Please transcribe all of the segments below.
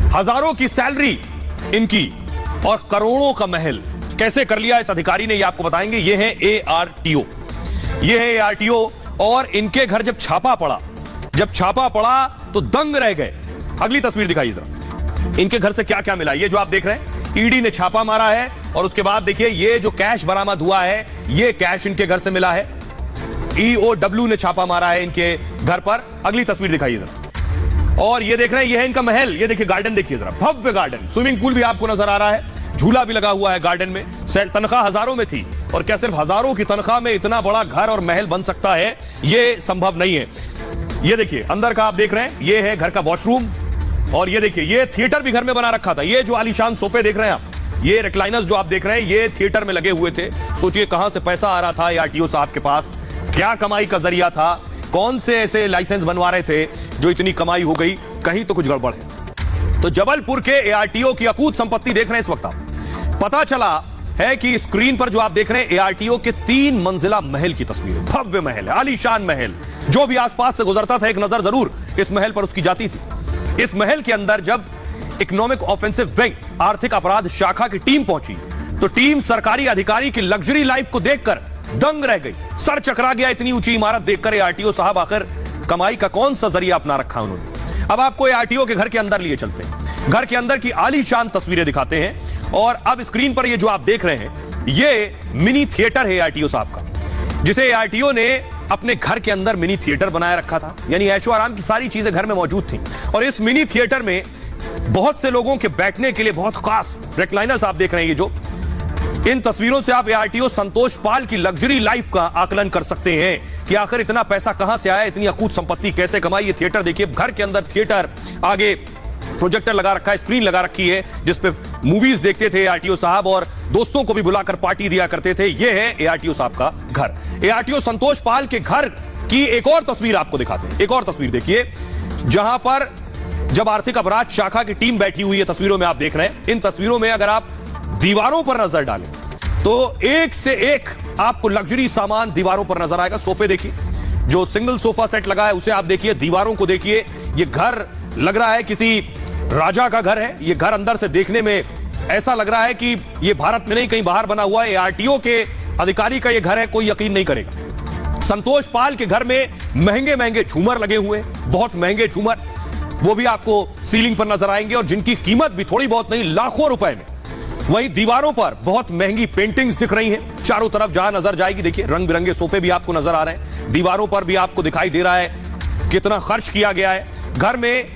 हजारों की सैलरी इनकी और करोड़ों का महल कैसे कर लिया इस अधिकारी ने, ये आपको बताएंगे। ये है ARTO, ये है ARTO। और इनके घर जब छापा पड़ा तो दंग रह गए। अगली तस्वीर दिखाइए जरा, इनके घर से क्या क्या मिला। ये जो आप देख रहे हैं, ईडी ने छापा मारा है और उसके बाद देखिए ये जो कैश बरामद हुआ है, ये कैश इनके घर से मिला है। EOW ने छापा मारा है इनके घर पर। अगली तस्वीर दिखाइए जरा, और ये देख रहे हैं, ये है इनका महल। ये देखिए गार्डन देखिए जरा, भव्य गार्डन, स्विमिंग पूल भी आपको नजर आ रहा है, झूला भी लगा हुआ है गार्डन में। तनख्वाह हजारों में थी, और क्या सिर्फ हजारों की तनख्वाह में इतना बड़ा घर और महल बन सकता है? ये संभव नहीं है। ये देखिए अंदर का आप देख रहे हैं, ये है घर का वॉशरूम, और ये देखिए ये थिएटर भी घर में बना रखा था। ये जो आलीशान सोफे देख रहे हैं आप, ये रिक्लाइनर्स जो आप देख रहे हैं, ये थिएटर में लगे हुए थे। सोचिए कहां से पैसा आ रहा था ARTO साहब के पास, क्या कमाई का जरिया था, कौन से ऐसे लाइसेंस बनवा रहे थे जो इतनी कमाई हो गई? कहीं तो कुछ गड़बड़ है। तो जबलपुर के ARTO की अकूत संपत्ति देख रहे हैं इस वक्त आप। पता चला है कि स्क्रीन पर जो आप देख रहे हैं ARTO के 3 मंजिला महल की तस्वीर है। भव्य महल है, आलीशान महल। जो भी आसपास से गुजरता था एक नजर जरूर इस महल पर उसकी जाती थी। इस महल के अंदर जब इकोनॉमिक ऑफेंसिव विंग, आर्थिक अपराध शाखा की टीम पहुंची, तो टीम सरकारी अधिकारी की लग्जरी लाइफ को देखकर दंग रह गई, सर चकरा गया। इतनी ऊंची इमारत देखकर ARTO साहब आखिर कमाई का कौन सा जरिया अपना रखा उन्होंने। अब आपको ARTO के घर के अंदर लिए चलते हैं, घर के अंदर की आलीशान तस्वीरें दिखाते हैं। और अब स्क्रीन पर ये जो आप देख रहे हैं, ये मिनी थिएटर है ARTO साहब का, जिसे ARTO ने अपने घर के अंदर मिनी थिएटर बनाया रखा था। यानी ऐशो आराम की सारी चीजें घर में मौजूद थी। और इस मिनी थिएटर में बहुत से लोगों के बैठने के लिए बहुत खास रिक्लाइनर्स आप देख रहे हैं। ये जो इन तस्वीरों से आप ARTO संतोष पाल की लग्जरी लाइफ का आकलन कर सकते हैं कि आखिर इतना पैसा कहां से आया, इतनी अकूत संपत्ति कैसे कमाई। ये थिएटर देखिए, घर के अंदर थिएटर, आगे प्रोजेक्टर लगा रखा है, स्क्रीन लगा रखी है जिस पे मूवीज देखते थे ARTO साहब, और दोस्तों को भी बुलाकर पार्टी दिया करते थे। ये है ARTO साहब का घर। ARTO संतोष पाल के घर की एक और तस्वीर आपको दिखाते हैं। एक और तस्वीर देखिए, जहां पर जब आर्थिक अपराध शाखा की टीम बैठी हुई है, तस्वीरों में आप देख रहे हैं। इन तस्वीरों में अगर आप दीवारों पर नजर डालें तो एक से एक आपको लग्जरी सामान दीवारों पर नजर आएगा। सोफे देखिए, जो सिंगल सोफा सेट लगा है उसे आप देखिए, दीवारों को देखिए। ये घर लग रहा है किसी राजा का घर है। ये घर अंदर से देखने में ऐसा लग रहा है कि ये भारत में नहीं, कहीं बाहर बना हुआ है। ARTO के अधिकारी का ये घर है, कोई यकीन नहीं करेगा। संतोष पाल के घर में महंगे महंगे झूमर लगे हुए, बहुत महंगे झूमर, वो भी आपको सीलिंग पर नजर आएंगे, और जिनकी कीमत भी थोड़ी बहुत नहीं, लाखों रुपए में। वहीं दीवारों पर बहुत महंगी पेंटिंग्स दिख रही हैं। चारों तरफ जहां नजर जाएगी देखिए, रंग बिरंगे सोफे भी आपको नजर आ रहे हैं। दीवारों पर भी आपको दिखाई दे रहा है कितना खर्च किया गया है। घर में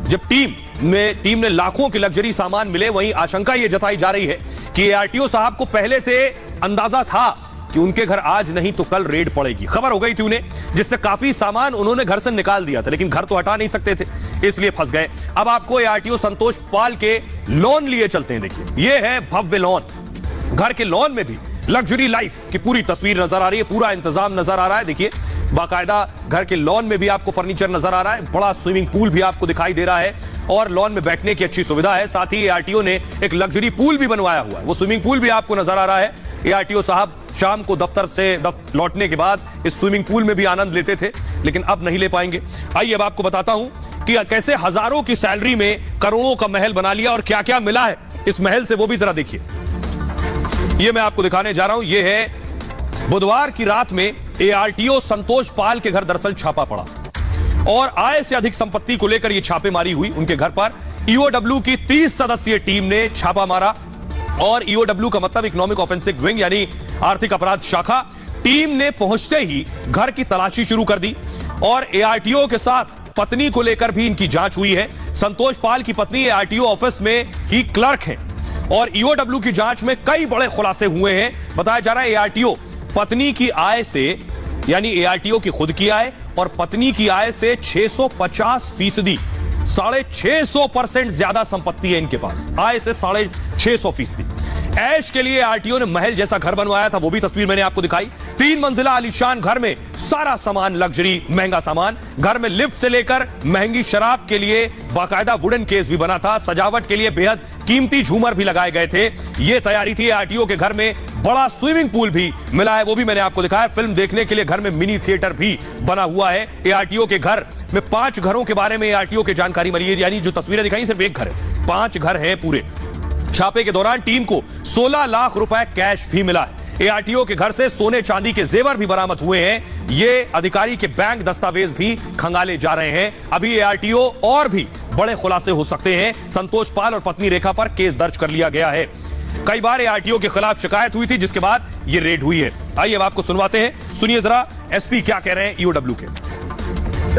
जब टीम ने लाखों के लग्जरी सामान मिले, वहीं आशंका यह जताई जा रही है कि ARTO साहब को पहले से अंदाजा था कि उनके घर आज नहीं तो कल रेड पड़ेगी। खबर हो गई थी उन्हें, जिससे काफी सामान उन्होंने घर से निकाल दिया था, लेकिन घर तो हटा नहीं सकते थे, इसलिए फंस गए। अब आपको ARTO संतोष पाल के लॉन लिए चलते हैं। देखिए ये है भव्य लॉन। घर के लॉन में भी लग्जरी लाइफ की पूरी तस्वीर नजर आ रही है, पूरा इंतजाम नजर आ रहा है। देखिए बाकायदा घर के लॉन में भी आपको फर्नीचर नजर आ रहा है, बड़ा स्विमिंग पूल भी आपको दिखाई दे रहा है, और लॉन में बैठने की अच्छी सुविधा है। साथ ही ARTO ने एक लग्जरी पूल भी बनवाया हुआ है, वो स्विमिंग पूल भी आपको नजर आ रहा है। ARTO साहब शाम को दफ्तर से लौटने के बाद इस स्विमिंग पूल में भी आनंद लेते थे, लेकिन अब नहीं ले पाएंगे। आइए अब आपको बताता हूं कि कैसे हजारों की सैलरी में करोड़ों का महल बना लिया और क्या क्या मिला है इस महल से, वो भी जरा देखिए। ये मैं आपको दिखाने जा रहा हूं। ये है बुधवार की रात में ARTO संतोष पाल के घर दरअसल छापा पड़ा, और आय से अधिक संपत्ति को लेकर यह छापेमारी हुई उनके घर पर। EOW की 30 सदस्यीय टीम ने छापा मारा, और EOW का मतलब इकोनॉमिक ऑफेंसिव विंग, यानी आर्थिक अपराध शाखा। टीम ने पहुंचते ही घर की तलाशी शुरू कर दी, और ARTO के साथ पत्नी को लेकर भी इनकी जांच हुई है। संतोष पाल की पत्नी ARTO ऑफिस में ही क्लर्क हैं, और EOW की जांच में कई बड़े खुलासे हुए हैं। बताया जा रहा है ARTO पत्नी की आय से, यानी ARTO की खुद की आय और पत्नी की आय से 650%, 650% ज्यादा संपत्ति है इनके पास, आय से 650%। ऐश के लिए ARTO ने महल जैसा घर बनवाया था, वो भी तस्वीर मैंने आपको दिखाई। 3 मंजिला आलीशान घर में सारा सामान लग्जरी, महंगा सामान। घर में लिफ्ट से लेकर महंगी शराब के लिए बाकायदा वुडन केस भी बना था। सजावट के लिए बेहद कीमती झूमर भी लगाए गए थे। यह तैयारी थी। ARTO के घर में बड़ा स्विमिंग पूल भी मिला है, वो भी मैंने आपको दिखाया। फिल्म देखने के लिए घर में मिनी थिएटर भी बना हुआ है। ARTO के घर में 5 घरों के बारे में ARTO की जानकारी मिली है, यानी जो तस्वीरें दिखाई सिर्फ एक घर है। 5 घर हैं पूरे। छापे के दौरान टीम को 16 लाख रुपए कैश भी मिला है। एआरटीओ के घर से सोने चांदी के जेवर भी बरामद हुए हैं। ये अधिकारी के बैंक दस्तावेज भी खंगाले जा रहे हैं। अभी एआरटीओ और भी बड़े खुलासे हो सकते हैं। संतोष पाल और पत्नी रेखा पर केस दर्ज कर लिया गया है। कई बार एआरटीओ के खिलाफ शिकायत हुई थी, जिसके बाद ये रेड हुई है। आइए अब आपको सुनवाते हैं, सुनिए जरा एसपी क्या कह रहे हैं ईओडब्ल्यू के।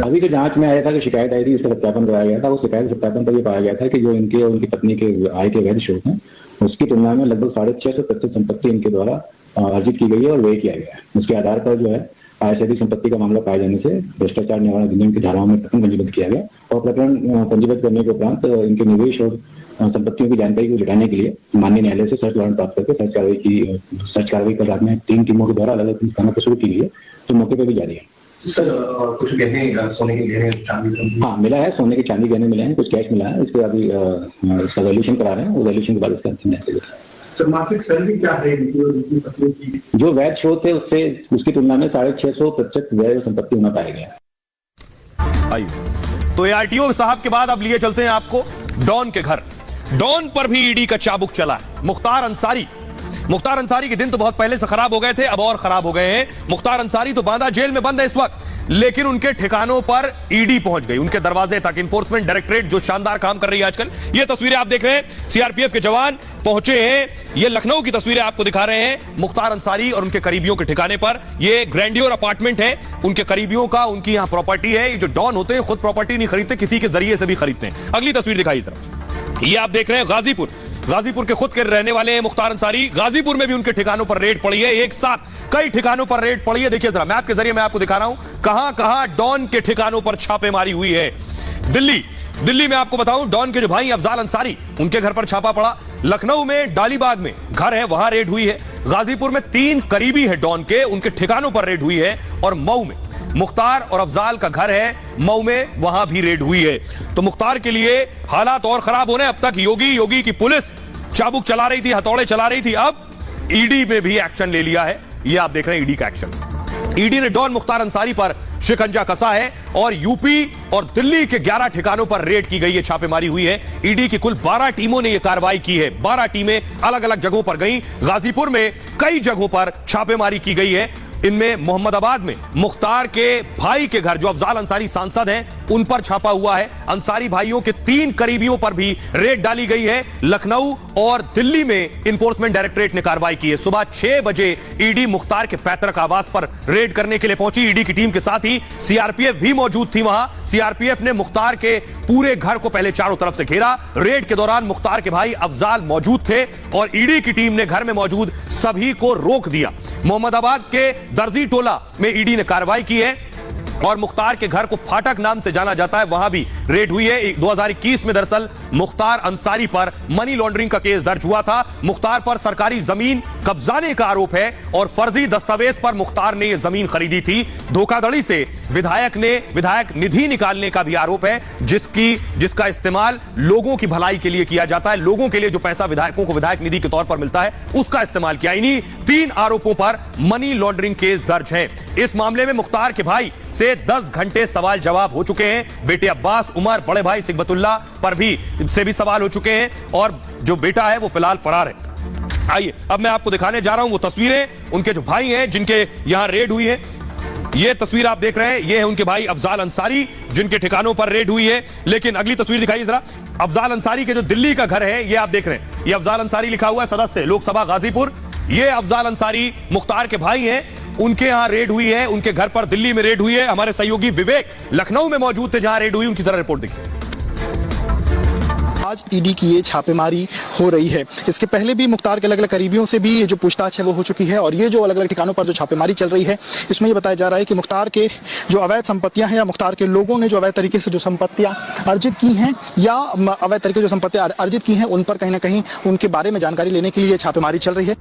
अभी जो जांच में आया था कि शिकायत आई थी, उसका सत्यापन कराया गया था। उस शिकायत सत्यापन पर यह पाया गया था कि जो इनके और उनकी पत्नी के आय के वैध स्रोत हैं, उसकी तुलना में लगभग 650% संपत्ति इनके द्वारा अर्जित की गई है और व्यय किया गया है। उसके आधार पर जो है आय से अधिक संपत्ति का मामला पाए जाने से भ्रष्टाचार निवारण अधिनियम की धाराओं में प्रकरण पंजीबद्ध किया गया और प्रकरण पंजीबद्ध करने के उपरांत इनके निवेश और संपत्तियों की जानकारी को जुटाने के लिए माननीय न्यायालय से सर्च वारंट प्राप्त करके सर्च कार्रवाई कल रात में 3 टीमों के द्वारा अलग अलग थानों पर शुरू की गई है, तो मौके पर भी जारी है। सर, कुछ गहने, सोने के गहने, चांदी? हाँ, मिला है, सोने के चांदी गहने मिले हैं, कुछ कैश मिला है। इसके अभी इसका वैल्यूएशन करा रहे हैं, वो वैल्यूएशन के बाद इसका अंतिम न्याय। सर, मासिक सैलरी क्या है की? जो वैध स्रोत है उससे उसकी तुलना में 650% वैध संपत्ति होना पाया गया। आइए तो एआरटीओ साहब के बाद अब लिए चलते हैं आपको डॉन के घर। डॉन पर भी ईडी का चाबुक चला है। मुख्तार अंसारी के दिन तो बहुत पहले से खराब हो गए थे, अब और खराब हो गए हैं। मुख्तार अंसारी तो बांदा जेल में बंद है इस वक्त, लेकिन उनके ठिकानों पर ईडी पहुंच गई, उनके दरवाजे तक। इन्फोर्समेंट डायरेक्टरेट जो शानदार काम कर रही है आजकल। ये तस्वीरें आप देख रहे हैं, सीआरपीएफ के जवान पहुंचे हैं। ये लखनऊ की तस्वीरें आपको दिखा रहे हैं मुख्तार अंसारी और उनके करीबियों के ठिकाने पर। ये ग्रैंडियर अपार्टमेंट है उनके करीबियों का, उनकी यहां प्रॉपर्टी है। ये जो डॉन होते हैं खुद प्रॉपर्टी नहीं खरीदते, किसी के जरिए से भी खरीदते हैं। अगली तस्वीर दिखाई जरा। ये आप देख रहे हैं गाजीपुर के खुद के रहने वाले हैं मुख्तार अंसारी। गाजीपुर में भी उनके ठिकानों पर रेड पड़ी है, एक साथ कई ठिकानों पर रेड पड़ी है। देखिए जरा, मैप के जरिए मैं आपको दिखा रहा हूं कहां कहां डॉन के ठिकानों पर छापेमारी हुई है। दिल्ली में आपको बताऊं, डॉन के जो भाई अफजाल अंसारी, उनके घर पर छापा पड़ा। लखनऊ में डालीबाग में घर है, वहां रेड हुई है। गाजीपुर में 3 करीबी है डॉन के, उनके ठिकानों पर रेड हुई है। और मऊ में मुख्तार और अफजाल का घर है, मऊ में, वहां भी रेड हुई है। तो मुख्तार के लिए हालात और खराब होने। अब तक योगी की पुलिस चाबुक चला रही थी, हथौड़े चला रही थी, अब ईडी में भी एक्शन ले लिया है। ये आप देख रहे हैं ईडी का एक्शन। ईडी ने डॉन मुख्तार अंसारी पर शिकंजा कसा है और यूपी और दिल्ली के 11 ठिकानों पर रेड की गई है, छापेमारी हुई है। ईडी की कुल 12 टीमों ने यह कार्रवाई की है। 12 टीमें अलग अलग जगहों पर गई। गाजीपुर में कई जगहों पर छापेमारी की गई है। इनमें मोहम्मदाबाद में मुख्तार के भाई के घर, जो अफजाल अंसारी सांसद हैं, उन पर छापा हुआ है। अंसारी भाइयों के 3 करीबियों पर भी रेड डाली गई है। लखनऊ और दिल्ली में इन्फोर्समेंट डायरेक्टरेट ने कार्रवाई की है। सुबह 6 बजे ईडी मुख्तार के पैतृक आवास पर रेड करने के लिए पहुंची। ईडी की टीम के साथ ही सीआरपीएफ भी मौजूद थी वहां। सीआरपीएफ ने मुख्तार के पूरे घर को पहले चारों तरफ से घेरा। रेड के दौरान मुख्तार के भाई अफजाल मौजूद थे और ईडी की टीम ने घर में मौजूद सभी को रोक दिया। मोहम्मदाबाद के दर्जी टोला में ईडी ने कार्रवाई की है और मुख्तार के घर को फाटक नाम से जाना जाता है, वहां भी रेड हुई है। 2021 में दरअसल मुख्तार अंसारी पर मनी लॉन्ड्रिंग का केस दर्ज हुआ था। मुख्तार पर सरकारी जमीन कब्जाने का आरोप है और फर्जी दस्तावेज पर मुख्तार ने यह जमीन खरीदी थी। धोखाधड़ी से विधायक निधि निकालने का भी आरोप है, जिसका इस्तेमाल लोगों की भलाई के लिए किया जाता है। लोगों के लिए जो पैसा विधायकों को विधायक निधि के तौर पर मिलता है, उसका इस्तेमाल किया। इन्हीं 3 आरोपों पर मनी लॉन्ड्रिंग केस दर्ज है। इस मामले में मुख्तार के भाई से 10 घंटे सवाल जवाब हो चुके हैं। बेटे अब्बास उमर, बड़े भाई सिकबतुल्ला पर भी सवाल हो चुके हैं और जो बेटा है वो फिलहाल फरार है। आइए अब मैं आपको दिखाने जा रहा हूं वो तस्वीरें, उनके जो भाई हैं जिनके यहां रेड हुई है। ये तस्वीर आप देख रहे हैं, ये है उनके भाई अफजाल अंसारी जिनके ठिकानों पर रेड हुई है। लेकिन अगली तस्वीर दिखाइए जरा। अफजाल अंसारी के जो दिल्ली का घर है, ये आप देख रहे हैं, ये अफजाल अंसारी लिखा हुआ है, सदस्य लोकसभा गाजीपुर। ये अफजाल अंसारी मुख्तार के भाई हैं, उनके यहां रेड हुई है। उनके घर पर दिल्ली में रेड हुई है। हमारे सहयोगी विवेक लखनऊ में मौजूद थे जहां रेड हुई, उनकी तरह रिपोर्ट देखिए। आज ईडी की ये छापेमारी हो रही है। इसके पहले भी मुख्तार के अलग अलग करीबियों से भी ये जो पूछताछ है वो हो चुकी है और ये जो अलग अलग ठिकानों पर जो छापेमारी चल रही है, इसमें ये बताया जा रहा है कि मुख्तार के जो अवैध संपत्तियां हैं या मुख्तार के लोगों ने जो अवैध तरीके से जो संपत्तियां अर्जित की हैं या अवैध तरीके से जो संपत्तियां अर्जित की हैं, उन पर कहीं ना कहीं उनके बारे में जानकारी लेने के लिए छापेमारी चल रही है।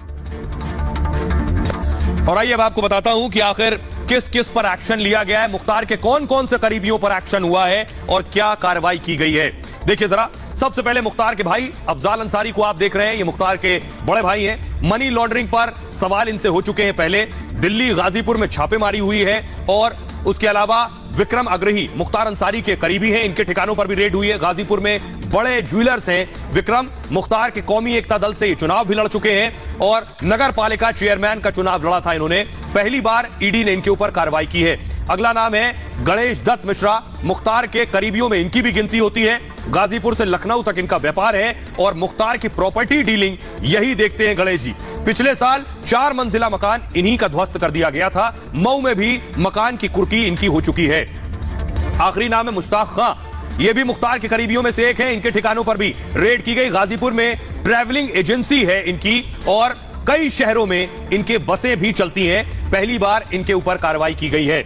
और आइए अब आपको बताता हूं कि आखिर किस किस पर एक्शन लिया गया है, मुख्तार के कौन कौन से करीबियों पर एक्शन हुआ है और क्या कार्रवाई की गई है। देखिए जरा, सबसे पहले मुख्तार के भाई अफजाल अंसारी को आप देख रहे हैं, ये मुख्तार के बड़े भाई हैं। मनी लॉन्ड्रिंग पर सवाल इनसे हो चुके हैं पहले। दिल्ली गाजीपुर में छापेमारी हुई है और उसके अलावा विक्रम अग्रही मुख्तार अंसारी के करीबी हैं। इनके ठिकानों पर भी रेड हुई है। गाजीपुर में बड़े ज्वेलर्स हैं विक्रम। मुख्तार के कौमी एकता दल से ये चुनाव भी लड़ चुके हैं और नगर पालिका चेयरमैन का चुनाव लड़ा था इन्होंने। पहली बार ईडी ने इनके ऊपर कार्रवाई की है। अगला नाम है गणेश दत्त मिश्रा। मुख्तार के करीबियों में इनकी भी गिनती होती है। गाजीपुर से लखनऊ तक इनका व्यापार है और मुख्तार की प्रॉपर्टी डीलिंग यही देखते हैं गणेश जी। पिछले साल 4 मंजिला मकान इन्हीं का ध्वस्त कर दिया गया था। मऊ में भी मकान की कुर्की इनकी हो चुकी है। आखिरी नाम है मुश्ताक खां। ये भी मुख्तार के करीबियों में से एक है। इनके ठिकानों पर भी रेड की गई। गाजीपुर में ट्रैवलिंग एजेंसी है इनकी और कई शहरों में इनके बसें भी चलती हैं। पहली बार इनके ऊपर कार्रवाई की गई है।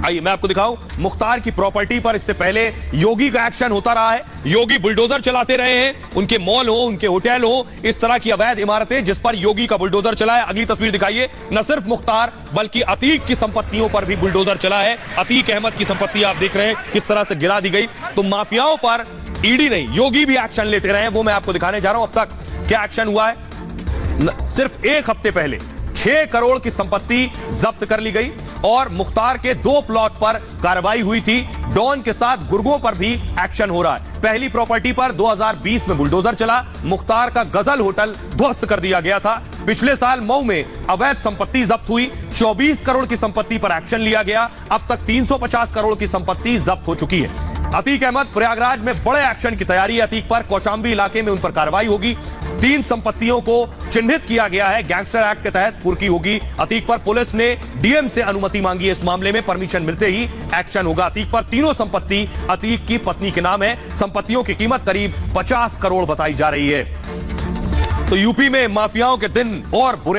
आइए मैं आपको दिखाऊं मुख्तार की प्रॉपर्टी पर इससे पहले योगी का एक्शन होता रहा है। योगी बुलडोजर चलाते रहे हैं। उनके मॉल हो, उनके होटल हो, इस तरह की अवैध इमारतें जिस पर योगी का बुलडोजर चला है। अगली तस्वीर दिखाइए। न सिर्फ मुख्तार बल्कि अतीक की संपत्तियों पर भी बुलडोजर चला है। अतीक अहमद की संपत्ति आप देख रहे हैं किस तरह से गिरा दी गई। तो माफियाओं पर ईडी नहीं योगी भी एक्शन लेते रहे हैं, वो मैं आपको दिखाने जा रहा हूं। अब तक क्या एक्शन हुआ है? सिर्फ एक हफ्ते पहले 6 करोड़ की संपत्ति जब्त कर ली गई और मुख्तार के 2 प्लॉट पर कार्रवाई हुई थी। डॉन के साथ गुर्गों पर भी एक्शन हो रहा है। पहली प्रॉपर्टी पर 2020 में बुलडोजर चला। मुख्तार का गजल होटल ध्वस्त कर दिया गया था। पिछले साल मऊ में अवैध संपत्ति जब्त हुई। 24 करोड़ की संपत्ति पर एक्शन लिया गया। अब तक 350 करोड़ की संपत्ति जब्त हो चुकी है। अतीक अहमद प्रयागराज में बड़े एक्शन की तैयारी है। अतीक पर कौशाम्बी इलाके में उन पर कार्रवाई होगी। 3 संपत्तियों को चिन्हित किया गया है। गैंगस्टर एक्ट के तहत कुर्की होगी। अतीक पर पुलिस ने डीएम से अनुमति मांगी है। इस मामले में परमिशन मिलते ही एक्शन होगा। अतीक पर तीनों संपत्ति अतीक की पत्नी के नाम है। संपत्तियों की कीमत करीब 50 करोड़ बताई जा रही है। तो यूपी में माफियाओं के दिन और बुरे